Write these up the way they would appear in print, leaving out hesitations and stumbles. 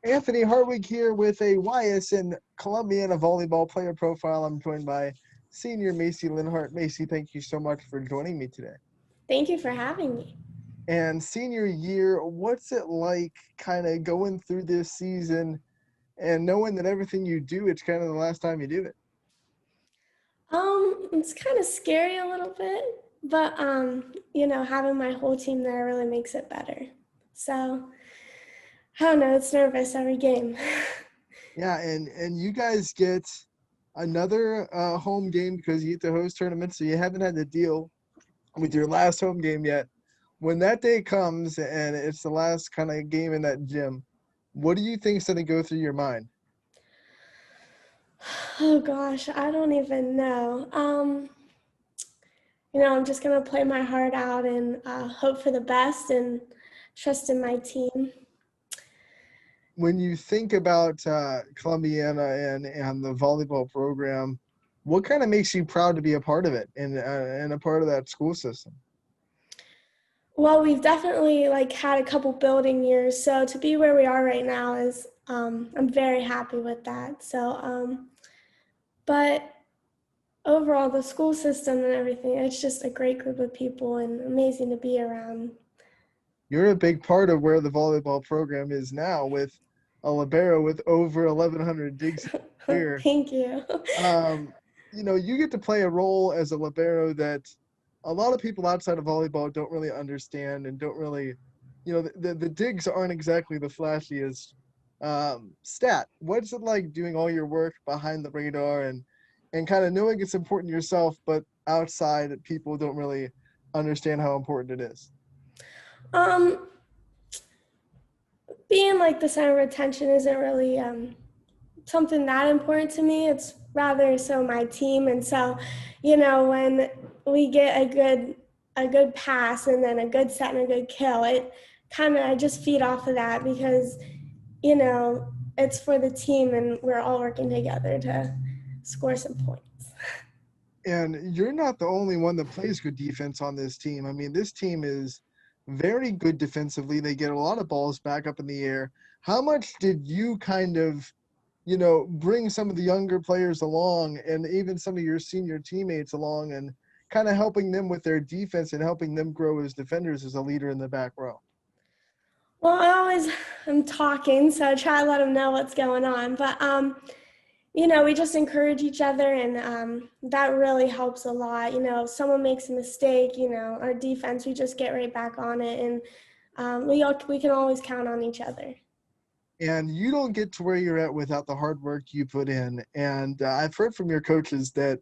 Anthony Hartwig here with a YSN Columbiana volleyball player profile. I'm joined by senior Maci Linhart. Maci, thank you so much for joining me today. Thank you for having me. And senior year, what's it like kind of going through this season and knowing that everything you do, it's kind of the last time you do it? It's kind of scary a little bit, but having my whole team there really makes it better. So, I don't know, it's nervous every game. Yeah, and you guys get another home game because you get to host tournaments, so you haven't had to deal with your last home game yet. When that day comes and it's the last kind of game in that gym, what do you think is going to go through your mind? Oh gosh, I don't even know. I'm just gonna play my heart out and hope for the best and trust in my team. When you think about Columbiana and the volleyball program, what kind of makes you proud to be a part of it and a part of that school system? Well, we've definitely had a couple building years, so to be where we are right now is I'm very happy with that. But overall, the school system and everything, it's just a great group of people and amazing to be around. You're a big part of where the volleyball program is now with a libero with over 1,100 digs a year. Thank you. Um, you get to play a role as a libero that a lot of people outside of volleyball don't really understand and don't really, the digs aren't exactly the flashiest stat. What's it like doing all your work behind the radar and kind of knowing it's important yourself, but outside people don't really understand how important it is? Um, Being the center of attention isn't really something that important to me. It's rather so my team, and so when we get a good pass and then a good set and a good kill, it kind of I just feed off of that because it's for the team and we're all working together to score some points. And you're not the only one that plays good defense on this team. I mean, this team is very good defensively. They get a lot of balls back up in the air. How much did you kind of, bring some of the younger players along and even some of your senior teammates along and kind of helping them with their defense and helping them grow as defenders as a leader in the back row? Well, I'm talking, so I try to let them know what's going on. But we just encourage each other, and that really helps a lot. If someone makes a mistake, our defense, we just get right back on it, and we can always count on each other. And you don't get to where you're at without the hard work you put in. And I've heard from your coaches that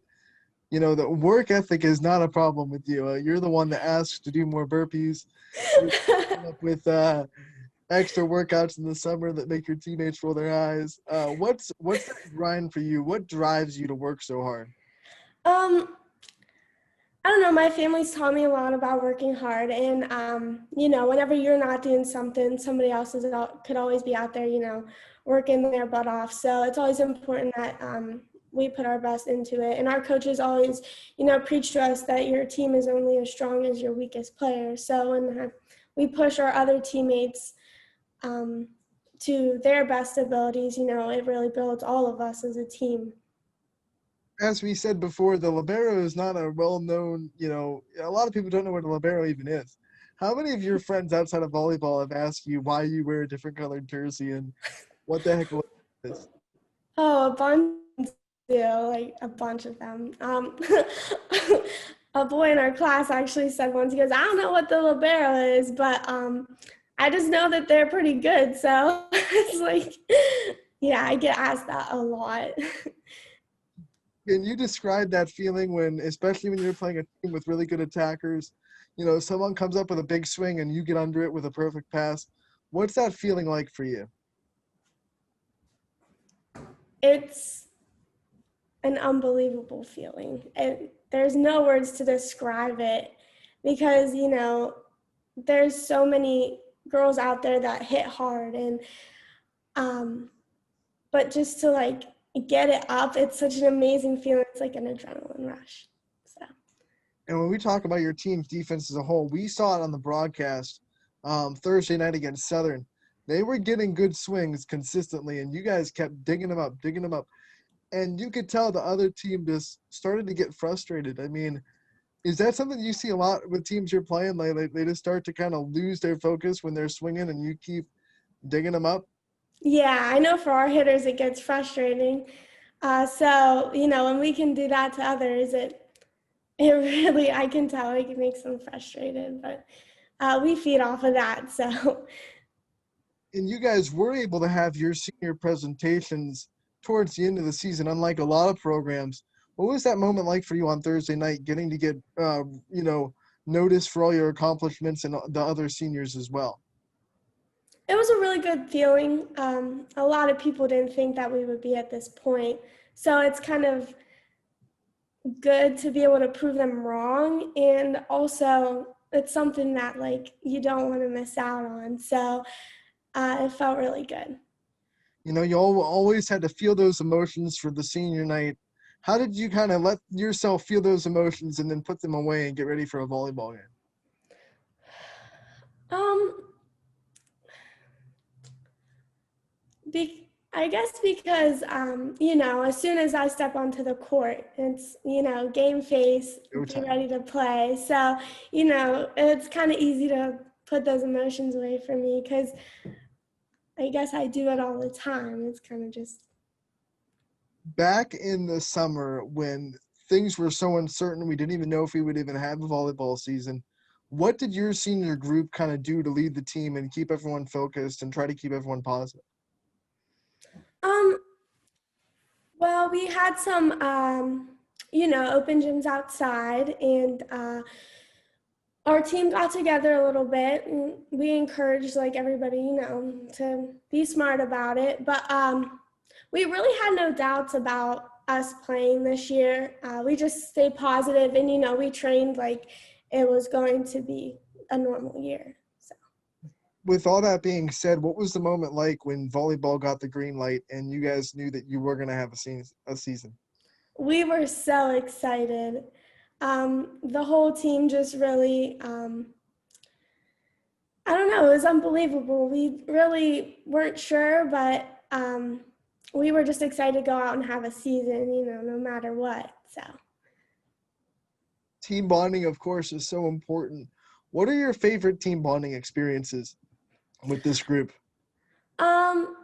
the work ethic is not a problem with you. You're the one that asks to do more burpees. You're coming up with extra workouts in the summer that make your teammates roll their eyes. What's that grind for you? What drives you to work so hard? Um, I don't know. My family's taught me a lot about working hard, and whenever you're not doing something, somebody else could always be out there, working their butt off. So it's always important that we put our best into it. And our coaches always, preach to us that your team is only as strong as your weakest player. So when we push our other teammates to their best abilities, it really builds all of us as a team. As we said before, the libero is not a well-known, a lot of people don't know what a libero even is. How many of your friends outside of volleyball have asked you why you wear a different colored jersey and what the heck a libero is? Oh, a bunch do, a bunch of them. A boy in our class actually said once, he goes, I don't know what the libero is, but I just know that they're pretty good. So it's yeah, I get asked that a lot. Can you describe that feeling when, especially when you're playing a team with really good attackers, someone comes up with a big swing and you get under it with a perfect pass? What's that feeling like for you? It's an unbelievable feeling. There's no words to describe it because, there's so many girls out there that hit hard and but just to get it up, it's such an amazing feeling. It's like an adrenaline rush. So And when we talk about your team's defense as a whole, we saw it on the broadcast Thursday night against Southern. They were getting good swings consistently, and you guys kept digging them up. And you could tell the other team just started to get frustrated. I mean, is that something you see a lot with teams you're playing? Like they just start to kind of lose their focus when they're swinging, and you keep digging them up? Yeah, I know for our hitters it gets frustrating. So, when we can do that to others, it really, I can tell it makes them frustrated, but we feed off of that. So, And you guys were able to have your senior presentations towards the end of the season, unlike a lot of programs. What was that moment like for you on Thursday night, getting to get, noticed for all your accomplishments and the other seniors as well? it was a really good feeling. A lot of people didn't think that we would be at this point. So, it's kind of good to be able to prove them wrong. And also, it's something that, like, you don't want to miss out on. So, it felt really good. You always had to feel those emotions for the senior night. How did you kind of let yourself feel those emotions and then put them away and get ready for a volleyball game? Um, I guess because, as soon as I step onto the court, it's, game face, be Showtime. ready to play. So, it's kind of easy to put those emotions away from me because I guess I do it all the time. It's kind of just, Back in the summer when things were so uncertain, we didn't even know if we would even have a volleyball season. What did your senior group kind of do to lead the team and keep everyone focused and try to keep everyone positive? um, well, we had some, open gyms outside, and our team got together a little bit, and we encouraged like everybody, to be smart about it. But we really had no doubts about us playing this year. We just stayed positive, and we trained like it was going to be a normal year. So With all that being said, what was the moment like when volleyball got the green light and you guys knew that you were going to have a season? we were so excited. The whole team just really, I don't know, it was unbelievable. We really weren't sure, but we were just excited to go out and have a season, no matter what. So, Team bonding, of course, is so important. What are your favorite team bonding experiences with this group? um,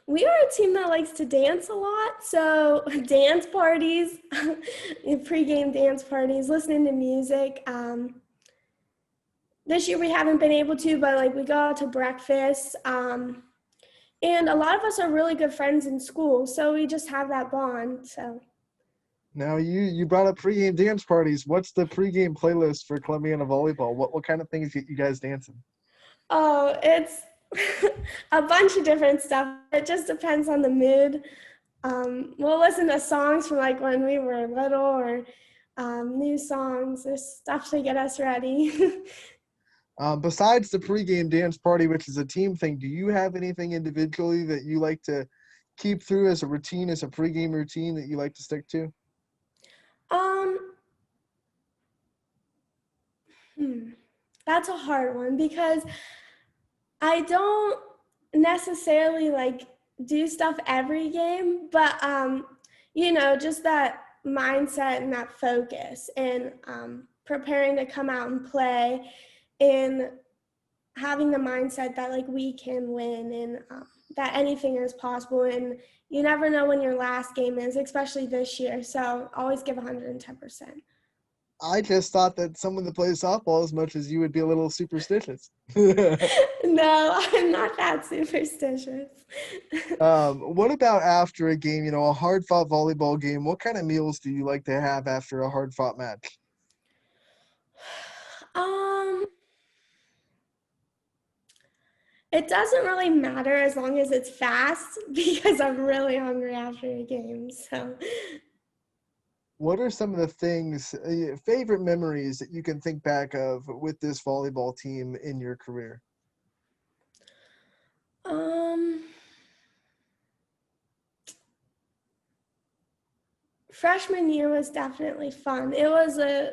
we are a team that likes to dance a lot. So, dance parties, pregame dance parties, listening to music. This year we haven't been able to, but like we go out to breakfast. And a lot of us are really good friends in school, so we just have that bond. So, Now you brought up pregame dance parties. What's the pregame playlist for Columbiana volleyball? What kind of things get you guys dancing? oh, it's a bunch of different stuff. It just depends on the mood. We'll listen to songs from like when we were little, or new songs. There's stuff to get us ready. Besides the pregame dance party, which is a team thing, do you have anything individually that you like to keep through as a routine, as a pregame routine that you like to stick to? um, hmm, that's a hard one because I don't necessarily like do stuff every game, but just that mindset and that focus, and preparing to come out and play, and having the mindset that like we can win, and that anything is possible, and you never know when your last game is, especially this year. So always give 110%. I just thought that someone that plays softball as much as you would be a little superstitious. No, I'm not that superstitious. What about after a game, a hard fought volleyball game? What kind of meals do you like to have after a hard fought match? um It doesn't really matter as long as it's fast because I'm really hungry after a game. So, What are some of the things, favorite memories that you can think back of with this volleyball team in your career? um, freshman year was definitely fun. It was a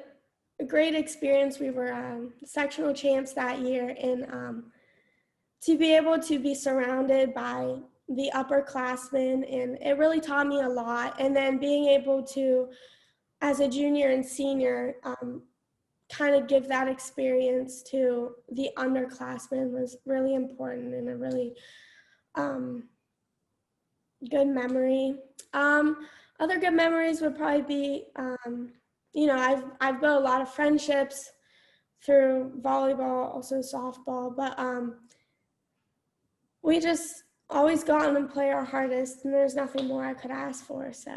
great experience. We were sectional champs that year, and to be able to be surrounded by the upperclassmen, and it really taught me a lot. And then being able to, as a junior and senior, kind of give that experience to the underclassmen was really important and a really good memory. Other good memories would probably be, I've built a lot of friendships through volleyball, also softball, but we just always go out and play our hardest, and there's nothing more I could ask for. So.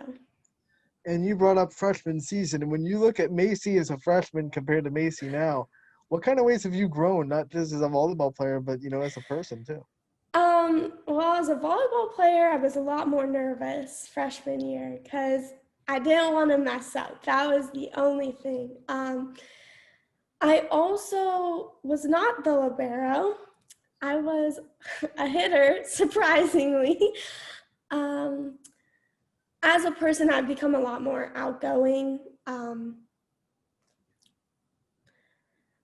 And you brought up freshman season, and when you look at Maci as a freshman compared to Maci now, what kind of ways have you grown, not just as a volleyball player, but as a person too? Well, as a volleyball player, I was a lot more nervous freshman year because I didn't want to mess up. That was the only thing. I also was not the libero. I was a hitter, surprisingly. As a person, I've become a lot more outgoing,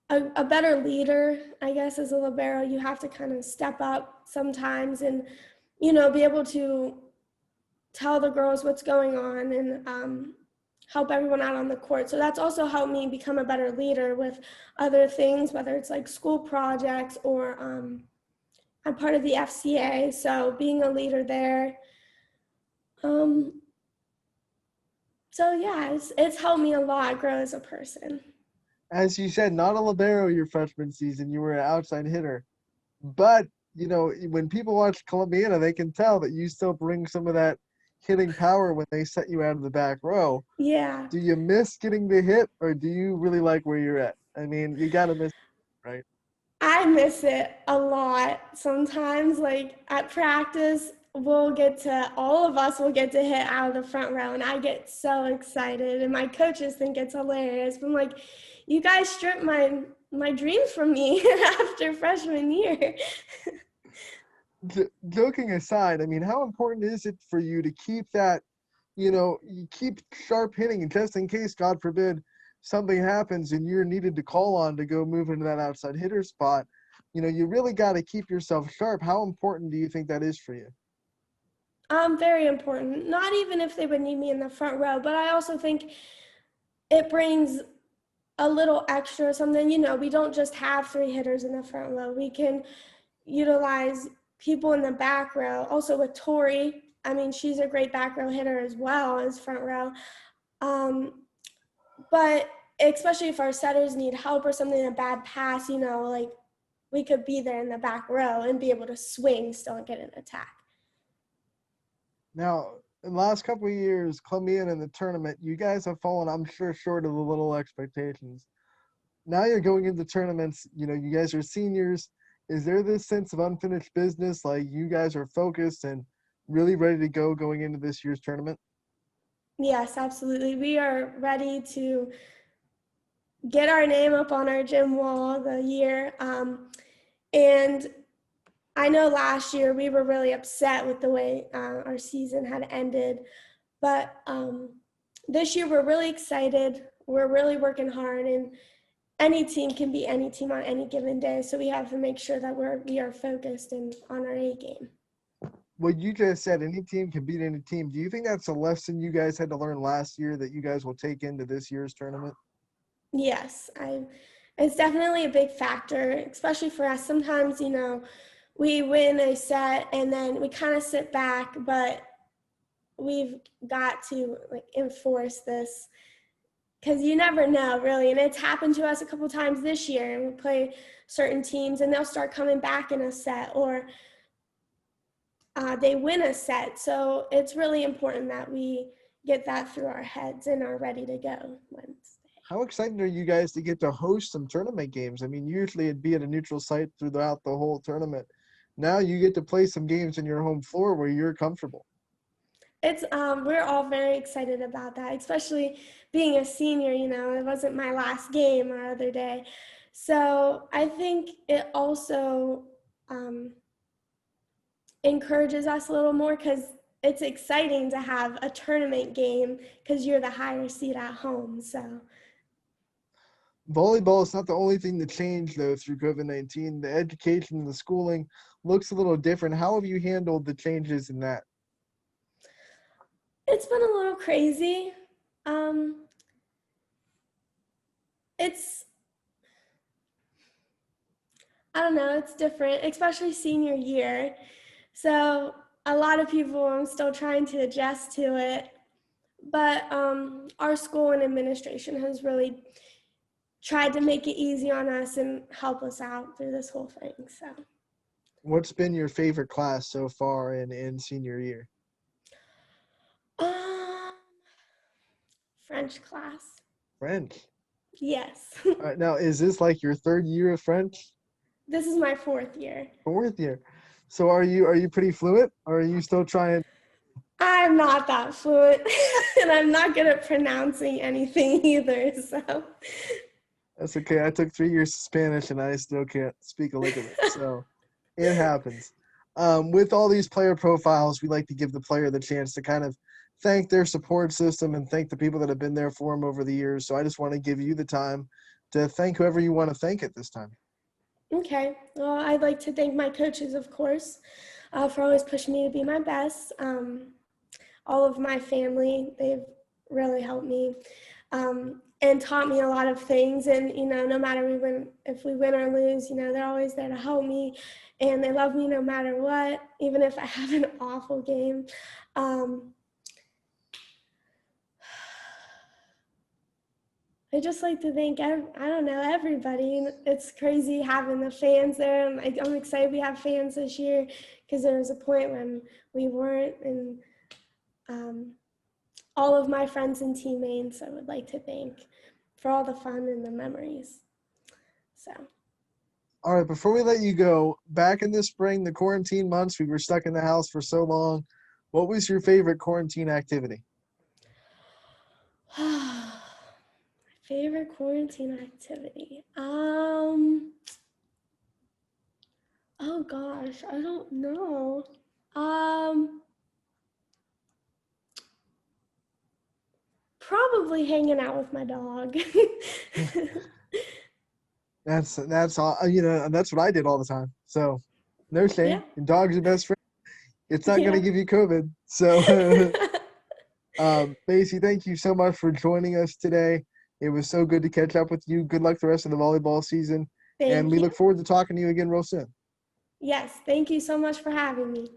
a better leader, I guess, as a libero. You have to kind of step up sometimes and, be able to tell the girls what's going on and help everyone out on the court. So that's also helped me become a better leader with other things, whether it's like school projects or I'm part of the FCA, so being a leader there. So yeah, it's helped me a lot grow as a person. As you said, not a libero your freshman season, you were an outside hitter. But, when people watch Columbiana, they can tell that you still bring some of that hitting power when they set you out of the back row. Yeah. Do you miss getting the hit, or do you really like where you're at? I mean, you got to miss it, right? I miss it a lot sometimes. Like at practice, all of us will get to hit out of the front row, and I get so excited, and my coaches think it's hilarious. But I'm like, you guys stripped my dreams from me after freshman year. Joking aside, I mean, how important is it for you to keep that, you keep sharp hitting, and just in case, God forbid, something happens and you're needed to call on to go move into that outside hitter spot, you really got to keep yourself sharp. How important do you think that is for you? Very important. Not even if they would need me in the front row, but I also think it brings a little extra something. We don't just have 3 hitters in the front row. We can utilize people in the back row. Also with Tori, I mean, she's a great back row hitter as well as front row. But especially if our setters need help or something, a bad pass, like we could be there in the back row and be able to swing still and get an attack. Now, in the last couple of years, Columbiana in the tournament, you guys have fallen, I'm sure, short of the little expectations. Now you're going into tournaments, you guys are seniors. Is there this sense of unfinished business, like you guys are focused and really ready to go going into this year's tournament? Yes, absolutely. We are ready to get our name up on our gym wall the year. And I know last year we were really upset with the way our season had ended, but this year we're really excited. We're really working hard, and any team can beat any team on any given day. So we have to make sure that we are focused and on our A game. What you just said, any team can beat any team. Do you think that's a lesson you guys had to learn last year that you guys will take into this year's tournament? Yes, it's definitely a big factor, especially for us. Sometimes, we win a set and then we kind of sit back, but we've got to enforce this because you never know, really. And it's happened to us a couple times this year, and we play certain teams and they'll start coming back in a set, or they win a set. So it's really important that we get that through our heads and are ready to go Wednesday. How excited are you guys to get to host some tournament games? I mean, usually it'd be at a neutral site throughout the whole tournament. Now you get to play some games in your home floor where you're comfortable. It's we're all very excited about that, especially being a senior. It wasn't my last game or other day, so I think it also encourages us a little more because it's exciting to have a tournament game because you're the higher seed at home. So Volleyball is not the only thing that changed, though, through COVID-19. The education and the schooling looks a little different. How have you handled the changes in that? It's been a little crazy. Um, it's, I don't know, it's different, especially senior year. So a lot of people, I'm still trying to adjust to it. But our school and administration has really tried to make it easy on us and help us out through this whole thing. So, What's been your favorite class so far in senior year? um, French class. French. Yes. All right, now, is this like your third year of French? This is my 4th year. Fourth year. So are you pretty fluent, or are you still trying? I'm not that fluent, and I'm not good at pronouncing anything either. So, That's okay. I took 3 years of Spanish, and I still can't speak a lick of it. So it happens. With all these player profiles, we like to give the player the chance to kind of thank their support system and thank the people that have been there for them over the years. So I just want to give you the time to thank whoever you want to thank at this time. okay. Well, I'd like to thank my coaches, of course, for always pushing me to be my best. All of my family, they've really helped me and taught me a lot of things. And, no matter if we win or lose, they're always there to help me. And they love me no matter what, even if I have an awful game. I just like to thank, I don't know, everybody. It's crazy having the fans there. I'm excited we have fans this year because there was a point when we weren't. And all of my friends and teammates I would like to thank for all the fun and the memories. So. All right, before we let you go, back in the spring, the quarantine months, we were stuck in the house for so long. What was your favorite quarantine activity? Favorite quarantine activity. Oh gosh, I don't know. Probably hanging out with my dog. That's all, that's what I did all the time. So no Yeah. shame. Your dog's your best friend. It's not going to Yeah. give you COVID. So, Maci, thank you so much for joining us today. It was so good to catch up with you. Good luck the rest of the volleyball season. And Thank we you. look forward to talking to you again real soon. Yes, thank you so much for having me.